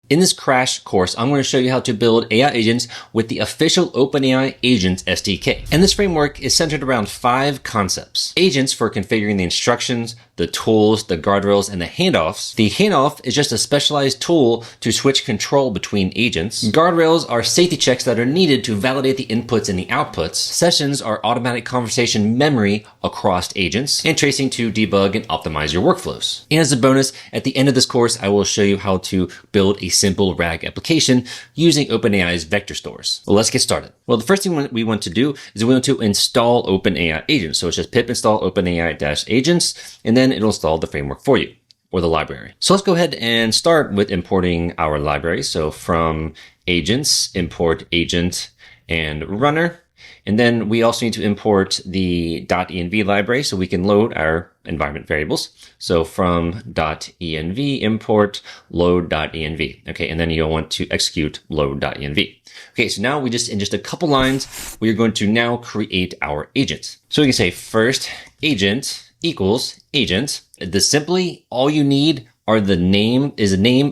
In this crash course, I'm going to show you how to build AI agents with the official OpenAI Agents SDK. And this framework is centered around 5 concepts. Agents for configuring the instructions, the tools, the guardrails, and the handoffs. The handoff is just a specialized tool to switch control between agents. Guardrails are safety checks that are needed to validate the inputs and the outputs. Sessions are automatic conversation memory across agents, and tracing to debug and optimize your workflows. And as a bonus, at the end of this course, I will show you how to build a simple RAG application using OpenAI's vector stores. Well, let's get started. Well, the first thing we want to do is we want to install OpenAI agents. So it's just pip install OpenAI-agents, and then it'll install the framework for you, or the library. So let's go ahead and start with importing our library. So from agents, import agent and runner. And then we also need to import the .env library so we can load our environment variables. So from .env import load.env. Okay, and then you'll want to execute load.env. Okay, so now in just a couple lines, we are going to now create our agent. So we can say first agent equals agent. Simply all you need are the name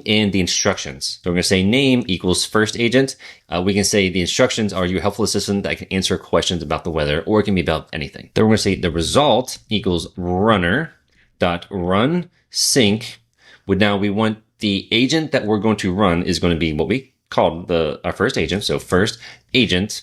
and the instructions. So we're going to say name equals first agent. We can say the instructions are your helpful assistant that can answer questions about the weather, or it can be about anything. Then we're going to say the result equals runner dot run sync. But now we want the agent that we're going to run is going to be what we called our first agent. So first agent.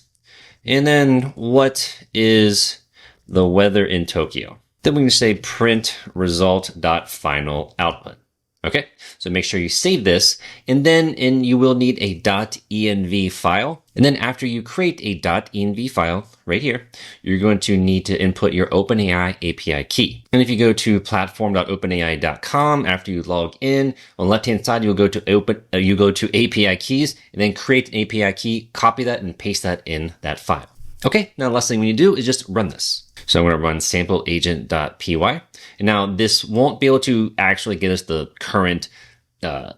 And then what is the weather in Tokyo? Then we can say print result dot final output. Okay, so make sure you save this, and then you will need a .env file. And then after you create a .env file right here, you're going to need to input your OpenAI API key. And if you go to platform.openai.com, after you log in, on the left-hand side, you'll go to API keys, and then create an API key, copy that, and paste that in that file. Okay, now the last thing we need to do is just run this. So I'm going to run sample agent.py. And now this won't be able to actually get us the current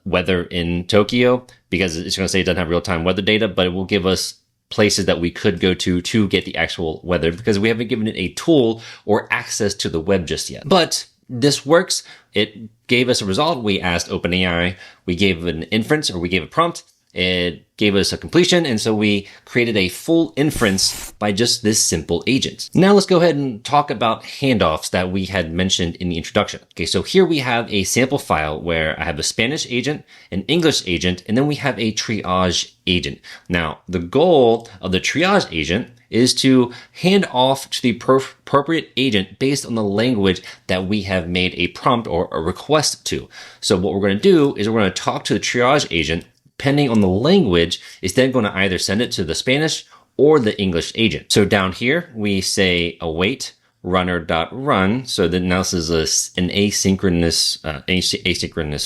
weather in Tokyo, because it's going to say it doesn't have real-time weather data, but it will give us places that we could go to get the actual weather, because we haven't given it a tool or access to the web just yet. But this works. It gave us a result. We asked OpenAI, we gave an inference, or we gave a prompt. It gave us a completion, and so we created a full inference by just this simple agent. Now let's go ahead and talk about handoffs that we had mentioned in the introduction. Okay, so here we have a sample file where I have a Spanish agent, an English agent, and then we have a triage agent. Now, the goal of the triage agent is to hand off to the appropriate agent based on the language that we have made a prompt or a request to. So what we're going to do is we're going to talk to the triage agent. Depending on the language, is then going to either send it to the Spanish or the English agent. So down here, we say await runner.run. So then now this is an asynchronous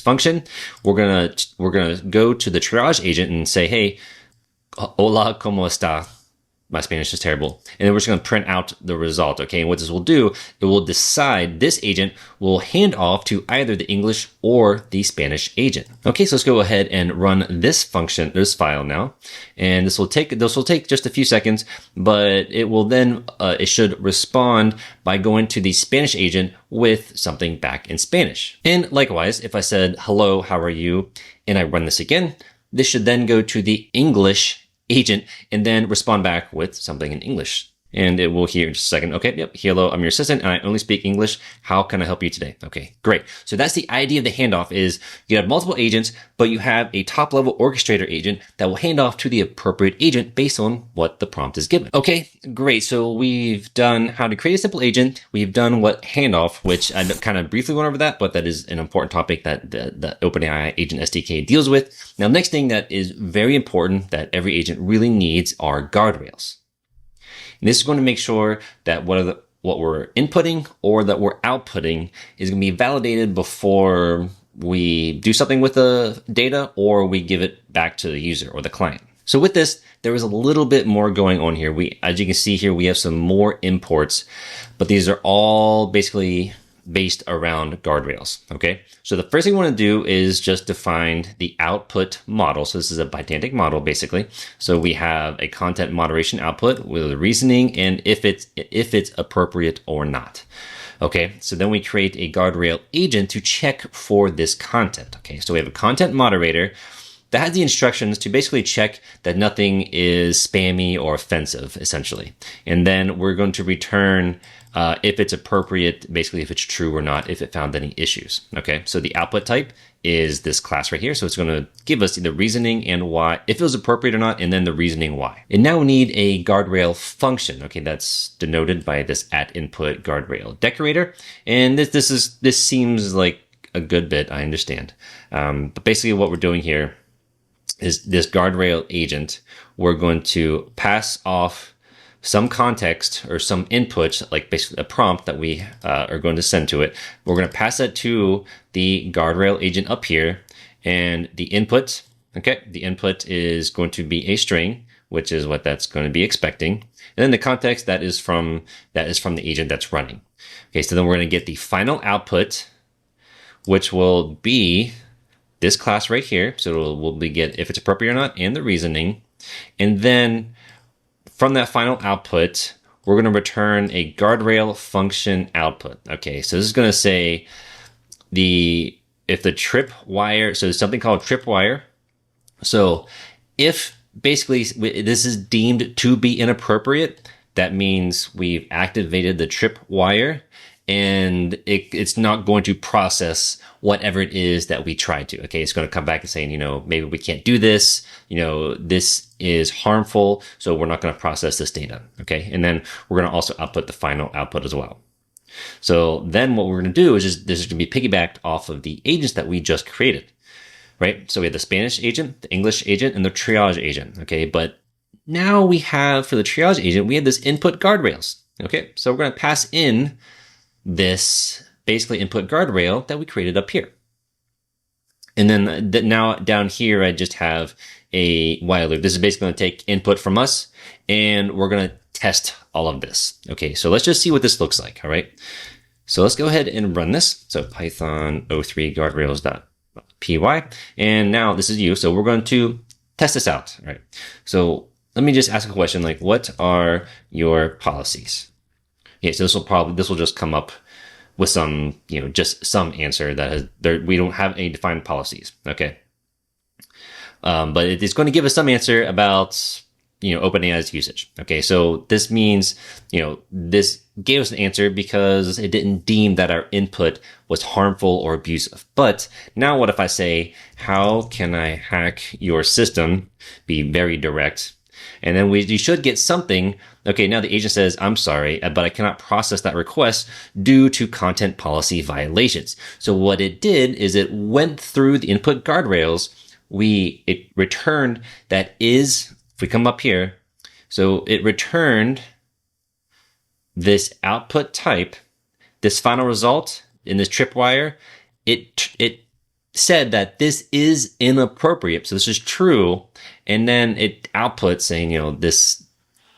function. We're gonna go to the triage agent and say, hey, hola, ¿cómo está? My Spanish is terrible. And then we're just going to print out the result. Okay. And what this will do, it will decide this agent will hand off to either the English or the Spanish agent. Okay. So let's go ahead and run this function, this file now. And this will take just a few seconds, but it will then, it should respond by going to the Spanish agent with something back in Spanish. And likewise, if I said, hello, how are you? And I run this again, this should then go to the English agent and then respond back with something in English. And it will hear in just a second. Okay, yep, hello, I'm your assistant and I only speak English. How can I help you today? Okay, great. So that's the idea of the handoff is you have multiple agents, but you have a top level orchestrator agent that will hand off to the appropriate agent based on what the prompt is given. Okay, great. So we've done how to create a simple agent. We've done what handoff, which I kind of briefly went over that, but that is an important topic that the OpenAI Agent SDK deals with. Now, next thing that is very important that every agent really needs are guardrails. And this is going to make sure that what we're inputting or that we're outputting is going to be validated before we do something with the data or we give it back to the user or the client. So with this, there is a little bit more going on here. As you can see here, we have some more imports, but these are all basically based around guardrails. Okay. So the first thing we want to do is just define the output model. So this is a pedantic model basically. So we have a content moderation output with a reasoning and if it's appropriate or not. Okay. So then we create a guardrail agent to check for this content. Okay. So we have a content moderator that has the instructions to basically check that nothing is spammy or offensive, essentially. And then we're going to return if it's appropriate, basically if it's true or not, if it found any issues. Okay, so the output type is this class right here. So it's going to give us the reasoning and why, if it was appropriate or not, and then the reasoning why. And now we need a guardrail function. Okay, that's denoted by this @input guardrail decorator. And this seems like a good bit, I understand. But basically what we're doing here is this guardrail agent, we're going to pass off some context or some input, like basically a prompt that we are going to send to it. We're going to pass that to the guardrail agent up here, and the input, okay, the input is going to be a string, which is what that's going to be expecting. And then the context that is from the agent that's running. Okay, so then we're going to get the final output, which will be this class right here. So we'll get if it's appropriate or not and the reasoning. And then from that final output, we're going to return a guardrail function output. Okay, so this is going to say if the trip wire, so there's something called trip wire. So if basically this is deemed to be inappropriate, that means we've activated the trip wire, and it's not going to process whatever it is that we tried to. Okay, it's going to come back and saying, maybe we can't do this. This is harmful, so we're not going to process this data. Okay, and then we're going to also output the final output as well. So then what we're going to do is this is going to be piggybacked off of the agents that we just created, right? So we have the Spanish agent, the English agent, and the triage agent. Okay, but now we have, for the triage agent, we have this input guardrails. Okay, so we're going to pass in this basically input guardrail that we created up here. And then now down here, I just have a while loop. This is basically going to take input from us, and we're going to test all of this. Okay, so let's just see what this looks like. All right, so let's go ahead and run this. So Python 03 guardrails.py, and now this is you. So we're going to test this out. All right, so let me just ask a question like, what are your policies? Okay, so this will just come up with some, just some answer that we don't have any defined policies. Okay. But it's going to give us some answer about, OpenAI's usage. Okay. So this means, this gave us an answer because it didn't deem that our input was harmful or abusive. But now what if I say, how can I hack your system? Be very direct. And then you should get something. Okay, now the agent says, I'm sorry, but I cannot process that request due to content policy violations. So what it did is it went through the input guardrails. It returned that is, if we come up here, so it returned this output type, this final result in this tripwire. It said that this is inappropriate. So this is true. And then it outputs saying, this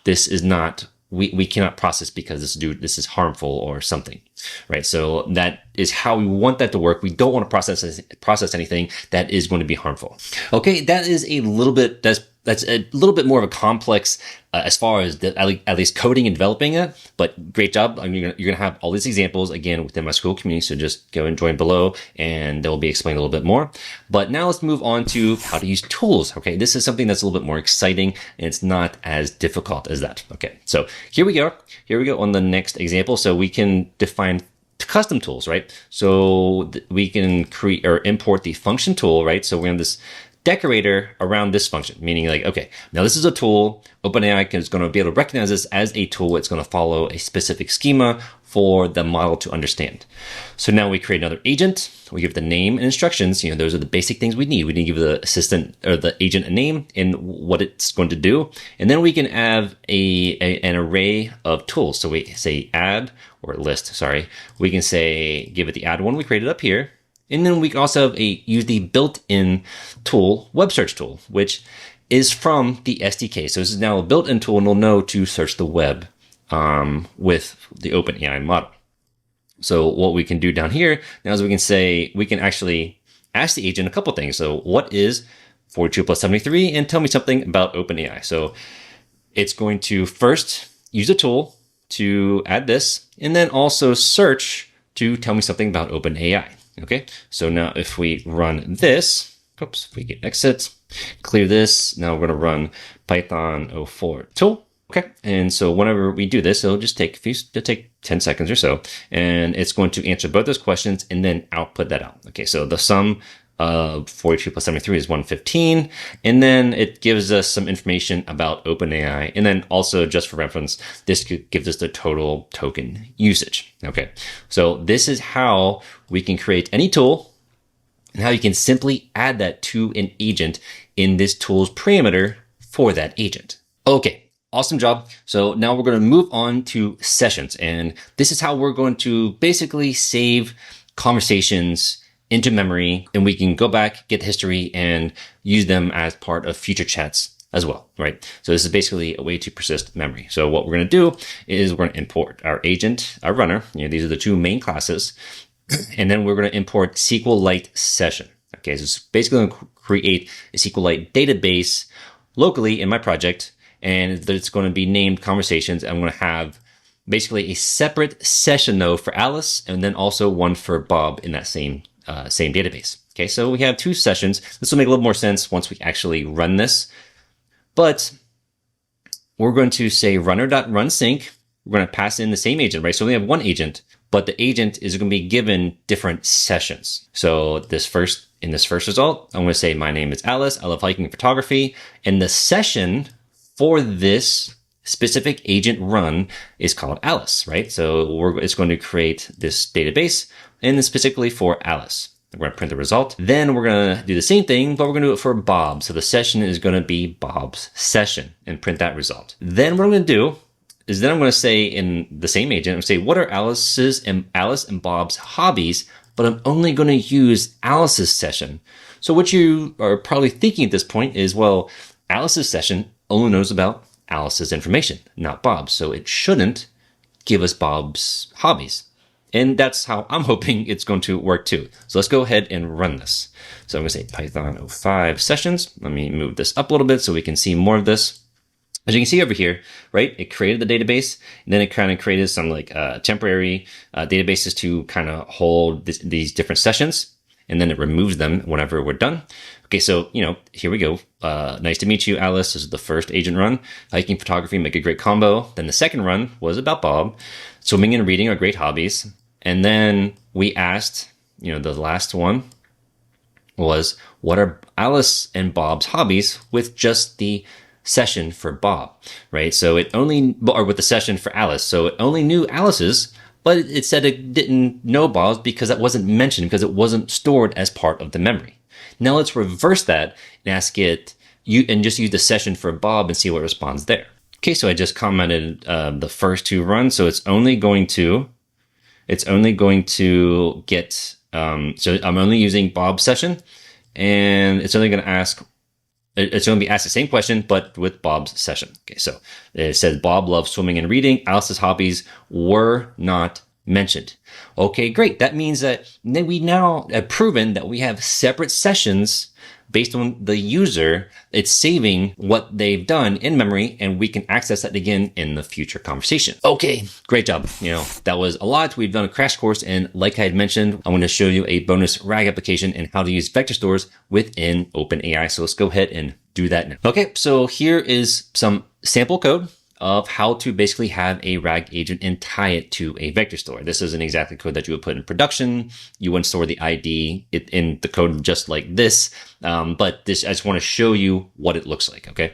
is not, we cannot process because this is harmful or something, right? So that is how we want that to work. We don't want to process anything that is going to be harmful. Okay, that is a little bit, that's a little bit more of a complex as far as at least coding and developing it, but great job. You're going to have all these examples again within my school community. So just go and join below and they'll be explained a little bit more. But now let's move on to how to use tools. Okay. This is something that's a little bit more exciting and it's not as difficult as that. Okay. So here we go on the next example. So we can define custom tools, right? So we can create or import the function tool, right? So we're going to have this decorator around this function, meaning like, okay, now this is a tool. OpenAI is going to be able to recognize this as a tool. It's going to follow a specific schema for the model to understand. So now we create another agent. We give the name and instructions. Those are the basic things we need. We need to give the assistant or the agent a name and what it's going to do. And then we can have an array of tools. So we say add or list, sorry. We can say, give it the add one we created up here. And then we can also use the built-in tool, web search tool, which is from the SDK. So this is now a built-in tool and it'll know to search the web with the OpenAI model. So what we can do down here now is we can actually ask the agent a couple things. So what is 42 plus 73? And tell me something about OpenAI. So it's going to first use a tool to add this and then also search to tell me something about OpenAI. Okay, so now if we run this, if we get exit, Clear this. Now we're going to run Python 04 tool. Okay. And so whenever we do this, it'll just take 10 seconds or so, and it's going to answer both those questions and then output that out. Okay. So the sum of 42 plus 73 is 115. And then it gives us some information about OpenAI. And then also, just for reference, this gives us the total token usage. Okay. So this is how we can create any tool and how you can simply add that to an agent in this tool's parameter for that agent. Okay. Awesome job. So now we're going to move on to sessions. And this is how we're going to basically save conversations into memory, and we can go back, get the history, and use them as part of future chats as well, right? So this is basically a way to persist memory. So what we're going to do is we're going to import our agent, our runner. These are the two main classes. And then we're going to import SQLite session. Okay, so it's basically going to create a SQLite database locally in my project, and it's going to be named conversations. I'm going to have basically a separate session though for Alice, and then also one for Bob in that same database. Okay, so we have two sessions. This will make a little more sense once we actually run this, but we're going to say runner.runSync. We're going to pass in the same agent, right? So we have one agent, but the agent is going to be given different sessions. So in this first result, I'm going to say my name is Alice. I love hiking and photography. And the session for this specific agent run is called Alice, right? So it's going to create this database, and then specifically for Alice. We're going to print the result. Then we're going to do the same thing, but we're going to do it for Bob. So the session is going to be Bob's session and print that result. Then what I'm going to do is then I'm going to say in the same agent, I'm going to say, what are Alice and Bob's hobbies? But I'm only going to use Alice's session. So what you are probably thinking at this point is, well, Alice's session only knows about Alice's information, not Bob's. So it shouldn't give us Bob's hobbies. And that's how I'm hoping it's going to work too. So let's go ahead and run this. So I'm going to say Python 05 sessions. Let me move this up a little bit so we can see more of this. As you can see over here, right, it created the database, and then it kind of created some like temporary databases to kind of hold these different sessions, and then it removes them whenever we're done. Okay, so, here we go. Nice to meet you, Alice. This is the first agent run. Hiking, photography make a great combo. Then the second run was about Bob. Swimming and reading are great hobbies. And then we asked, the last one was, what are Alice and Bob's hobbies, with just the session for Bob, right? So or with the session for Alice. So it only knew Alice's, but it said it didn't know Bob's because that wasn't mentioned, because it wasn't stored as part of the memory. Now let's reverse that and ask it, and just use the session for Bob and see what responds there. Okay, so I just commented the first two runs. So it's only going to get, so I'm only using Bob's session, and it's only going to be asked the same question, but with Bob's session. Okay, so it says Bob loves swimming and reading. Alice's hobbies were not mentioned. Okay, great. That means that then we now have proven that we have separate sessions based on the user. It's saving what they've done in memory, and we can access that again in the future conversation. Okay, great job. That was a lot. We've done a crash course, and like I had mentioned, I want to show you a bonus RAG application and how to use vector stores within OpenAI. So let's go ahead and do that now. Okay, so here is some sample code of how to basically have a RAG agent and tie it to a vector store. This isn't exactly code that you would put in production. You wouldn't store the ID in the code just like this. But I just want to show you what it looks like. Okay.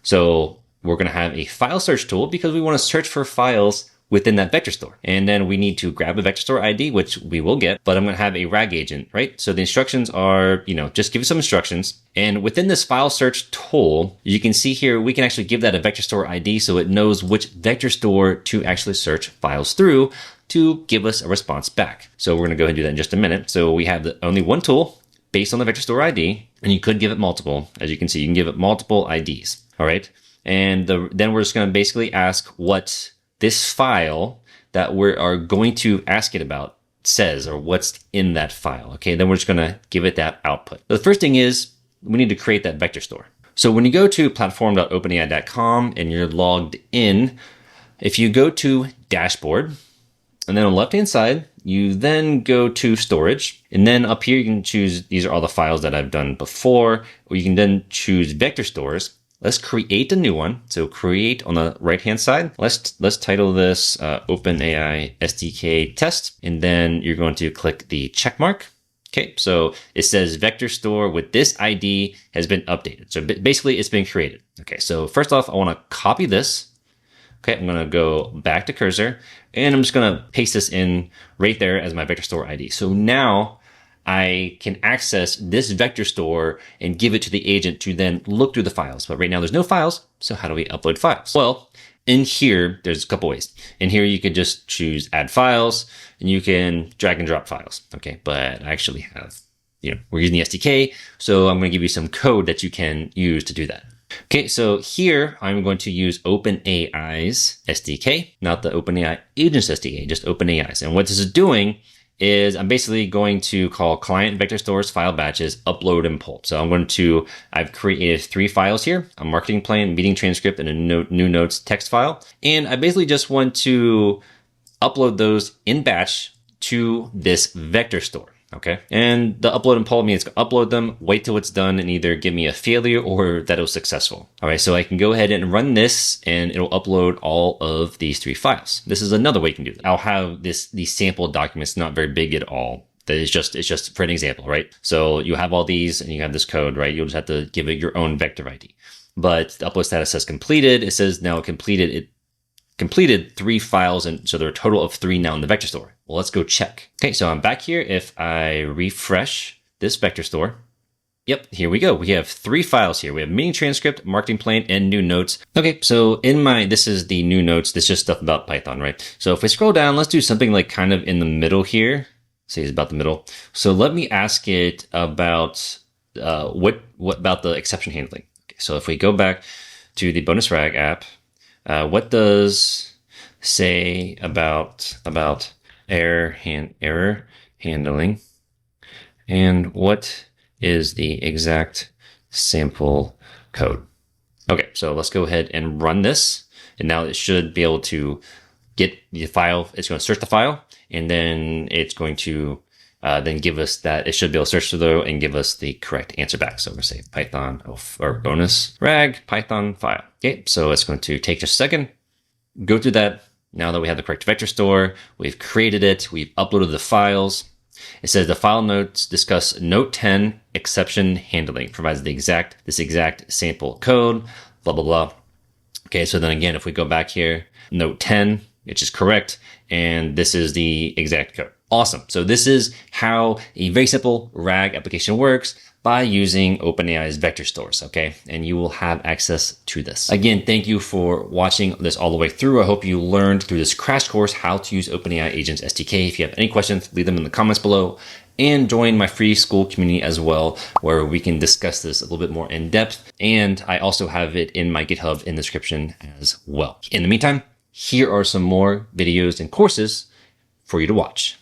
So we're going to have a file search tool because we want to search for files within that vector store. And then we need to grab a vector store ID, which we will get, but I'm going to have a RAG agent, right? So the instructions are, just give you some instructions. And within this file search tool, you can see here, we can actually give that a vector store ID so it knows which vector store to actually search files through to give us a response back. So we're going to go ahead and do that in just a minute. So we have only one tool based on the vector store ID, and you could give it multiple. As you can see, you can give it multiple IDs. All right. And then we're just going to basically ask what this file that we are going to ask it about says, or what's in that file. Okay, then we're just going to give it that output. The first thing is we need to create that vector store. So when you go to platform.openai.com and you're logged in, if you go to dashboard, and then on the left-hand side, you then go to storage, and then up here you can choose, these are all the files that I've done before, or you can then choose vector stores. Let's create a new one. So create on the right-hand side. Let's title this OpenAI SDK test, and then you're going to click the check mark. Okay, so it says vector store with this ID has been updated. So basically it's been created. Okay, so first off, I want to copy this. Okay, I'm going to go back to cursor, and I'm just going to paste this in right there as my vector store ID. So now I can access this vector store and give it to the agent to then look through the files. But right now there's no files. So how do we upload files? Well, in here, there's a couple ways. In here, you can just choose add files, and you can drag and drop files. Okay, but I actually have, we're using the SDK. So I'm going to give you some code that you can use to do that. Okay, so here I'm going to use OpenAI's SDK, not the OpenAI Agents SDK, just OpenAI's. And what this is doing is I'm basically going to call client vector stores file batches, upload and pull. So I've created 3 files here, a marketing plan, meeting transcript, and a new notes text file. And I basically just want to upload those in batch to this vector store. Okay. And the upload and pull means upload them, wait till it's done, and either give me a failure or that it was successful. All right. So I can go ahead and run this, and it'll upload all of these 3 files. This is another way you can do that. I'll have these sample documents, not very big at all. It's just for an example, right? So you have all these and you have this code, right? You'll just have to give it your own vector ID. But the upload status says completed. It says now completed 3 files, and so there are a total of 3 now in the vector store. Well, let's go check. Okay, so I'm back here. If I refresh this vector store, yep, here we go. We have 3 files here. We have meeting transcript, marketing plan, and new notes. Okay, so this is the new notes. This is just stuff about Python, right? So if we scroll down, let's do something like kind of in the middle here. Say it's about the middle. So let me ask it about what about the exception handling. Okay, so if we go back to the bonus rag app, what does say about error handling, and what is the exact sample code? Okay, so let's go ahead and run this, and now it should be able to get the file. It's going to search the file, and then it's going to then give us that. It should be able to search through and give us the correct answer back. So we're going to say Python or bonus rag Python file. Okay, so it's going to take just a second, go through that. Now that we have the correct vector store, we've created it, we've uploaded the files. It says the file notes discuss note 10 exception handling, provides this exact sample code, blah, blah, blah. Okay, so then again, if we go back here, note 10, which is correct, and this is the exact code. Awesome. So this is how a very simple RAG application works by using OpenAI's vector stores, okay? And you will have access to this. Again, thank you for watching this all the way through. I hope you learned through this crash course how to use OpenAI Agents SDK. If you have any questions, leave them in the comments below, and join my free school community as well, where we can discuss this a little bit more in depth. And I also have it in my GitHub in the description as well. In the meantime, here are some more videos and courses for you to watch.